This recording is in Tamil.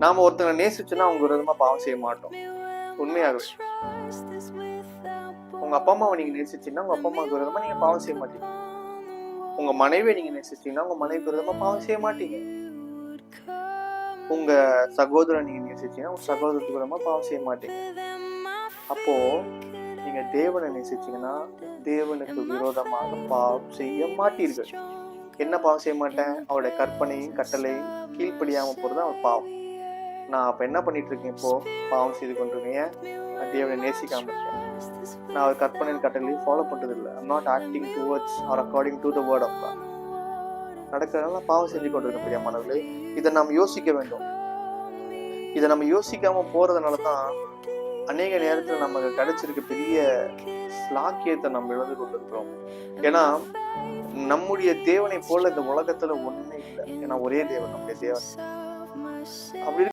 நாம ஒருத்தனை நேசிச்சோன்னா அவங்க விரோதமா பாவம் செய்ய மாட்டோம். உண்மையாகவே உங்க அப்பா அம்மாவை நீங்க நேசிச்சீங்கன்னா உங்க அப்பா அம்மாவுக்கு விரோதமா நீங்க பாவம் செய்ய மாட்டீங்க. உங்க மனைவியை நீங்க நேசிச்சீங்கன்னா உங்க மனைவிக்கு விரோதமா பாவம் செய்ய மாட்டீங்க. உங்க சகோதரன் நீங்க நேசிச்சீங்கன்னா உங்க சகோதரத்துக்கு விரோதமா பாவம் செய்ய மாட்டீங்க. அப்போ நீங்க தேவனை நேசிச்சீங்கன்னா தேவனுக்கு விரோதமாக பாவம் செய்ய மாட்டீர்கள். என்ன பாவம் செய்ய மாட்டேன்? அவருடைய கற்பனையும் கட்டளையும் கீழ்ப்படியாம போறது அவன் பாவம். நான் அப்ப என்ன பண்ணிட்டு இருக்கேன்? இப்போ பாவம் செய்து கொண்டிருக்கேன். நான் தேவனை நேசிக்காம இருக்கேன். நான் அவர் கற்பனையின் கட்டளையும் ஃபாலோ பண்றது இல்லை. I'm not acting towards or according to the word of God. நடக்கிறதுனால பாவம் செஞ்சு கொண்டிருக்க பிரியமானவர்களே, இதை நாம் யோசிக்க வேண்டும். இதை நம்ம யோசிக்காம போறதுனால தான் அநேக நேரத்துல நமக்கு கிடைச்சிருக்க பெரிய ஸ்லாக்கியத்தை நம்ம இழந்து கொண்டிருக்கிறோம். ஏன்னா நம்முடைய தேவனை போல இந்த உலகத்துல ஒண்ணுமே இல்லை. ஏன்னா ஒரே தேவன் நம்முடைய தேவன். அப்படி